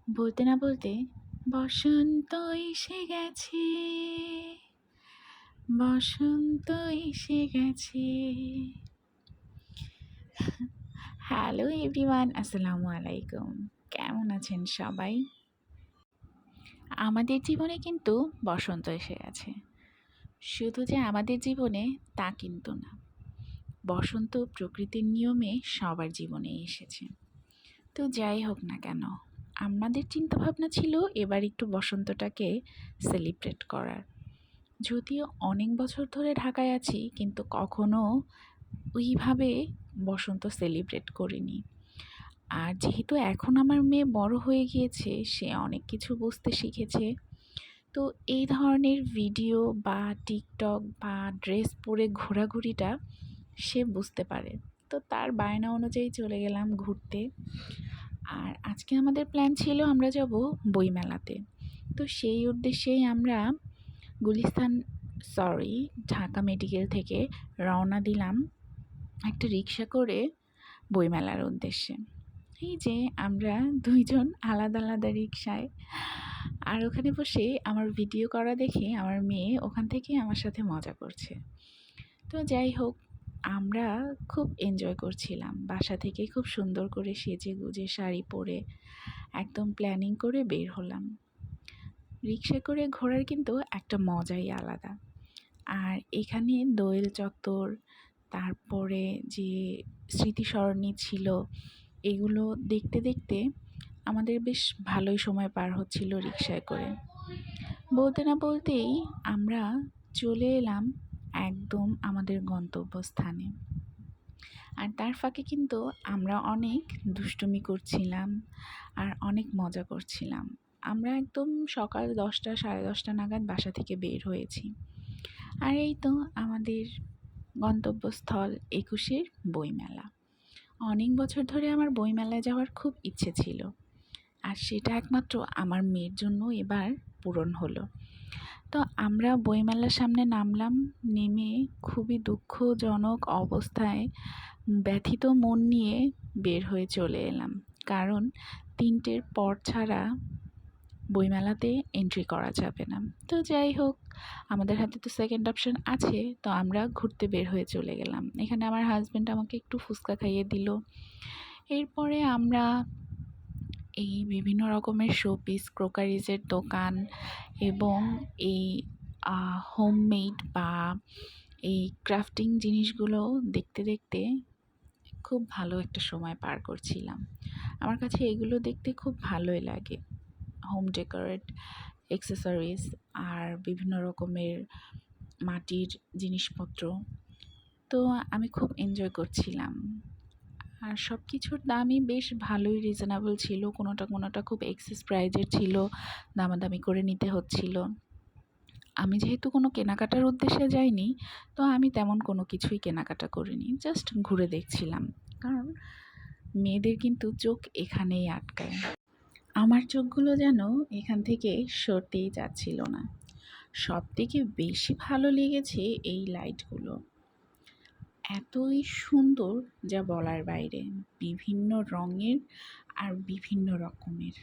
বলতে না বলতে বসন্ত এসে গেছে, বসন্ত এসে গেছে। হ্যালো এভরিওয়ান, আসসালামু আলাইকুম। কেমন আছেন সবাই? আমাদের জীবনে কিন্তু বসন্ত এসে গেছে। শুধু যে আমাদের জীবনে তা কিন্তু না, বসন্ত প্রকৃতির নিয়মে সবার জীবনে এসেছে। তো যাই হোক না কেন, আমাদের চিন্তাভাবনা ছিল এবার একটু বসন্তটাকে সেলিব্রেট করার। যদিও অনেক বছর ধরে ঢাকায় আছি, কিন্তু কখনো ওইভাবে বসন্ত সেলিব্রেট করিনি। আর যেহেতু এখন আমার মেয়ে বড় হয়ে গিয়েছে, সে অনেক কিছু বুঝতে শিখেছে, তো এই ধরনের ভিডিও বা টিকটক বা ড্রেস পরে ঘোরাঘুরিটা সে বুঝতে পারে। তো তার বায়না অনুযায়ী চলে গেলাম ঘুরতে। আর আজকে আমাদের প্ল্যান ছিল আমরা যাব বইমেলাতে। তো সেই উদ্দেশ্যেই আমরা গুলিস্তান ঢাকা মেডিকেল থেকে রওনা দিলাম একটা রিক্সা করে বইমেলার উদ্দেশ্যে। এই যে আমরা দুইজন আলাদা আলাদা রিক্সায়, আর ওখানে বসে আমার ভিডিও করা দেখে আমার মেয়ে ওখান থেকে আমার সাথে মজা করছে। তো যাই হোক, আমরা খুব এনজয় করছিলাম। বাসা থেকে খুব সুন্দর করে সেজে গুজে শাড়ি পরে একদম প্ল্যানিং করে বের হলাম। রিক্সা করে ঘোরার কিন্তু একটা মজাই আলাদা। আর এখানে দোয়েল চত্বর, তারপরে যে স্মৃতিসরণী ছিল, এগুলো দেখতে দেখতে আমাদের বেশ ভালোই সময় পার হচ্ছিল রিক্সায় করে। বলতে না বলতেই আমরা চলে এলাম একদম আমাদের গন্তব্যস্থানে। আর তার ফাঁকে কিন্তু আমরা অনেক দুষ্টুমি করছিলাম আর অনেক মজা করছিলাম। আমরা একদম সকাল 10টা সাড়ে 10টা নাগাদ বাসা থেকে বের হয়েছি। আর এই তো আমাদের গন্তব্যস্থল 21-এর বইমেলা। অনেক বছর ধরে আমার বইমেলায় যাওয়ার খুব ইচ্ছে ছিল, আর সেটা একমাত্র আমার মেয়ের জন্য এবার পূরণ হলো। তো আমরা বইমেলার সামনে নামলাম, নেমে খুবই দুঃখজনক অবস্থায় ব্যথিত মন নিয়ে বের হয়ে চলে এলাম, কারণ 3টের পর ছাড়া বইমেলাতে এন্ট্রি করা যাবে না। তো যাই হোক, আমাদের হাতে তো সেকেন্ড অপশন আছে, তো আমরা ঘুরতে বের হয়ে চলে গেলাম। এখানে আমার হাজব্যান্ড আমাকে একটু ফুচকা খাইয়ে দিল। এরপরে আমরা এই বিভিন্ন রকমের শোপিস ক্রোকারিজের দোকান এবং এই হোমমেড বা এই ক্রাফটিং জিনিসগুলো দেখতে দেখতে খুব ভালো একটা সময় পার করছিলাম। আমার কাছে এগুলো দেখতে খুব ভালোই লাগে, হোম ডেকোরেট অ্যাক্সেসরিজ আর বিভিন্ন রকমের মাটির জিনিসপত্র। তো আমি খুব এনজয় করছিলাম। আর সব কিছুর দামই বেশ ভালোই রিজনেবল ছিল, কোনোটা খুব এক্সেস প্রাইজের ছিল, দামাদামি করে নিতে হচ্ছিল। আমি যেহেতু কোনো কেনাকাটার উদ্দেশ্যে যাইনি, তো আমি তেমন কোনো কিছুই কেনাকাটা করিনি, জাস্ট ঘুরে দেখছিলাম। কারণ মেয়েদের কিন্তু চোখ এখানেই আটকায়। আমার চোখগুলো যেন এখান থেকে সরতেই যাচ্ছিল না। সবথেকে বেশি ভালো লেগেছে এই লাইটগুলো, এতই সুন্দর যা বলার বাইরে, বিভিন্ন রঙের আর বিভিন্ন রকমের।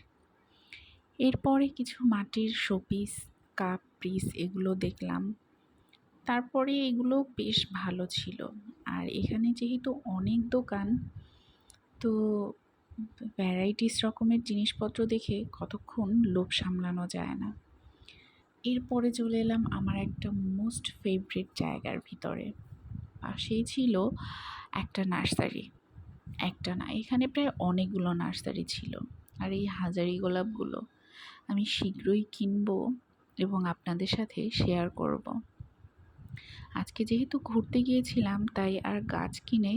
এরপরে কিছু মাটির শোপিস, কাপ, পিস এগুলো দেখলাম। তারপরে এগুলো বেশ ভালো ছিল। আর এখানে যেহেতু অনেক দোকান, তো ভ্যারাইটিস রকমের জিনিসপত্র দেখে কতক্ষণ লোভ সামলানো যায় না। এরপরে চলে এলাম আমার একটা মোস্ট ফেভারিট জায়গার ভিতরে। পাশেই ছিল একটা নার্সারি, একটা না, এখানে প্রায় অনেকগুলো নার্সারি ছিল। আর এই হাজারি গোলাপগুলো আমি শীঘ্রই কিনবো এবং আপনাদের সাথে শেয়ার করব। আজকে যেহেতু ঘুরতে গিয়েছিলাম, তাই আর গাছ কিনে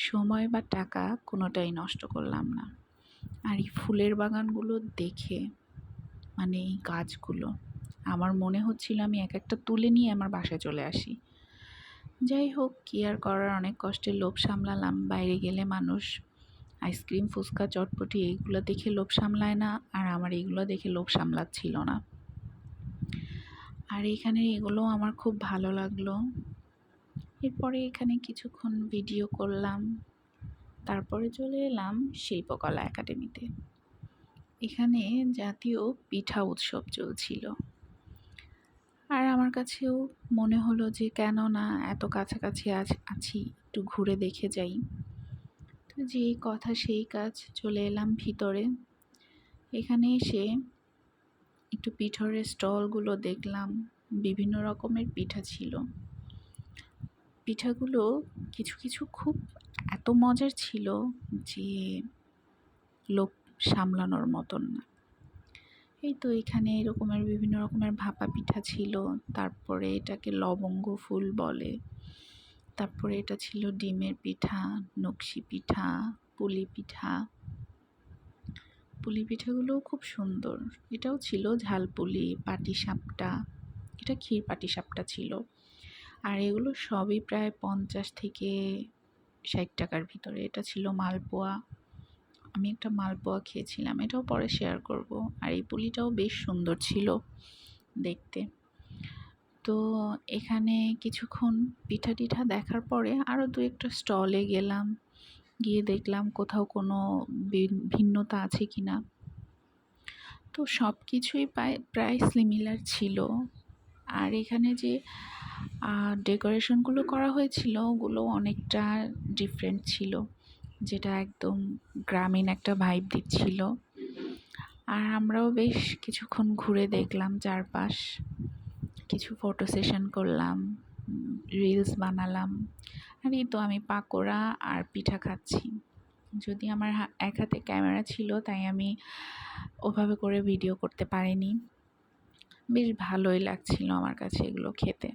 সময় বা টাকা কোনোটাই নষ্ট করলাম না। আর এই ফুলের বাগানগুলো দেখে, মানে এই গাছগুলো, আমার মনে হচ্ছিল আমি এক একটা তুলে নিয়ে আমার বাসায় চলে আসি। যাই হোক, কি আর করার, অনেক কষ্টে লোভ সামলালাম। বাইরে গেলে মানুষ আইসক্রিম, ফুচকা, চটপটি এইগুলো দেখে লোভ সামলায় না, আর আমার এইগুলো দেখে লোভ সামলাচ্ছিল না। আর এখানে এগুলো আমার খুব ভালো লাগলো। এরপরে এখানে কিছুক্ষণ ভিডিও করলাম, তারপরে চলে এলাম শিল্পকলা একাডেমিতে। এখানে জাতীয় পিঠা উৎসব চলছিল। আর আমার কাছেও মনে হলো যে কেন না, এত কাছাকাছি আছি, একটু ঘুরে দেখে যাই। তো যেই কথা সেই কাজ, চলে এলাম ভিতরে। এখানে এসে একটু পিঠার স্টলগুলো দেখলাম। বিভিন্ন রকমের পিঠা ছিল। পিঠাগুলো কিছু কিছু খুব এত মজার ছিল যে লোভ সামলানোর মতন না। এই তো এখানে এরকমের বিভিন্ন রকমের ভাপা পিঠা ছিল। তারপরে এটাকে লবঙ্গ ফুল বলে। তারপরে এটা ছিল ডিমের পিঠা, নকশি পিঠা, পুলি পিঠা। পুলি পিঠাগুলোও খুব সুন্দর। এটাও ছিল ঝালপুলি, পাটিসাপটা। এটা ক্ষীর পাটিসাপটা ছিল। আর এগুলো সবই প্রায় 50 থেকে 60 টাকার ভিতরে। এটা ছিল মালপোয়া। আমি একটা মালপোয়া খেয়েছিলাম, এটাও পরে শেয়ার করব। আর এই পুলিটাও বেশ সুন্দর ছিল দেখতে। তো এখানে কিছুক্ষণ পিঠা টিঠা দেখার পরে আরও দু একটা স্টলে গেলাম। গিয়ে দেখলাম কোথাও কোনো ভিন্নতা আছে কিনা। তো সব কিছুই প্রায় সিমিলার ছিল। আর এখানে যে ডেকোরেশনগুলো করা হয়েছিল ওগুলো অনেকটা ডিফারেন্ট ছিল, যেটা একদম গ্রামীণ একটা ভাইব দিচ্ছিল। আর আমরাও বেশ কিছুক্ষণ ঘুরে দেখলাম চারপাশ, কিছু ফটো সেশন করলাম, রিলস বানালাম। আর এই তো আমি পাকোড়া আর পিঠা খাচ্ছি। যদি আমার এক হাতে ক্যামেরা ছিল তাই আমি ওভাবে করে ভিডিও করতে পারিনি। বেশ ভালোই লাগছিল আমার কাছে এগুলো খেতে।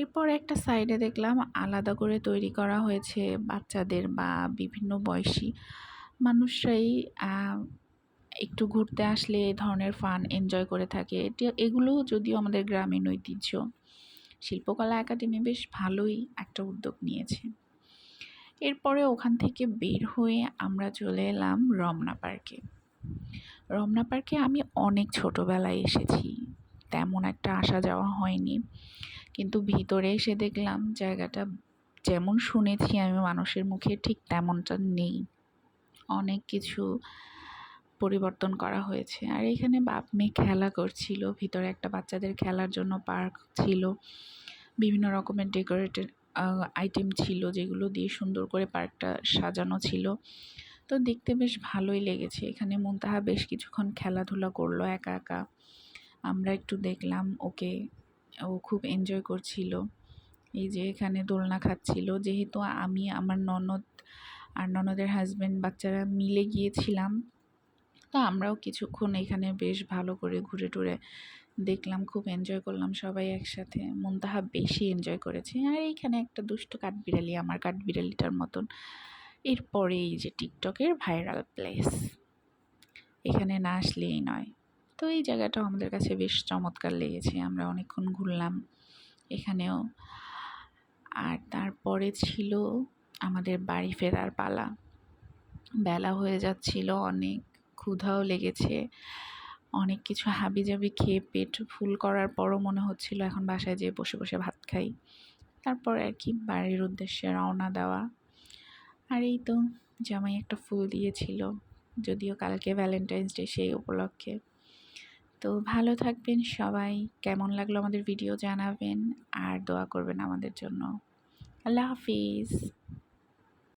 এরপর একটা সাইডে দেখলাম আলাদা করে তৈরি করা হয়েছে বাচ্চাদের বা বিভিন্ন বয়সী মানুষরাই একটু ঘুরতে আসলে এ ধরনের ফান এনজয় করে থাকে। এগুলো যদিও আমাদের গ্রামীণ ঐতিহ্য। শিল্পকলা একাডেমি বেশ ভালোই একটা উদ্যোগ নিয়েছে। এরপরে ওখান থেকে বের হয়ে আমরা চলে এলাম রমনা পার্কে। রমনা পার্কে আমি অনেক ছোটোবেলায় এসেছি, তেমন একটা আসা যাওয়া হয়নি। কিন্তু ভিতরে এসে দেখলাম জায়গাটা যেমন শুনেছি আমি মানুষের মুখে ঠিক তেমনটা নেই। অনেক কিছু পরিবর্তন করা হয়েছে। আর এখানে বাপ মেয়ে খেলা করছিল। ভিতরে একটা বাচ্চাদের খেলার জন্য পার্ক ছিল। বিভিন্ন রকমের ডেকোরেটেড আইটেম ছিল, যেগুলো দিয়ে সুন্দর করে পার্কটা সাজানো ছিল। তো দেখতে বেশ ভালোই লেগেছে। এখানে মুনতাহা বেশ কিছুক্ষণ খেলাধুলা করলো একা একা। আমরা একটু দেখলাম ওকে, ও খুব এনজয় করছিল। এই যে এখানে দোলনা খাচ্ছিল। যেহেতু আমি, আমার ননদ আর ননদের হাজব্যান্ড, বাচ্চারা মিলে গিয়েছিলাম, তো আমরাও কিছুক্ষণ এখানে বেশ ভালো করে ঘুরে টুরে দেখলাম, খুব এনজয় করলাম সবাই একসাথে। মুনতাহা বেশি এনজয় করেছে। আর এইখানে একটা দুষ্টু কাঠবিড়ালি, আমার কাঠবিড়ালিটার মতন। এরপরে এই যে টিকটকের ভাইরাল প্লেস, এখানে না আসলেই নয়। তো এই জায়গাটাও আমাদের কাছে বেশ চমৎকার লেগেছে। আমরা অনেকক্ষণ ঘুরলাম এখানেও। আর তারপরে ছিল আমাদের বাড়ি ফেরার পালা। বেলা হয়ে যাচ্ছিল, অনেক ক্ষুধাও লেগেছে। অনেক কিছু হাবিজাবি খেয়ে পেট ফুল করার পরও মনে হচ্ছিল এখন বাসায় যেয়ে বসে বসে ভাত খাই। তারপর আর কি বাড়ির উদ্দেশ্যে রওনা দেওয়া। আর এই তো জামাই একটা ফুল দিয়েছিল, যদিও কালকে ভ্যালেন্টাইন্স ডে, সেই উপলক্ষে। তো ভালো থাকবেন সবাই। কেমন লাগলো আমাদের ভিডিও জানাবেন, আর দোয়া করবেন আমাদের জন্য। আল্লাহ হাফিজ।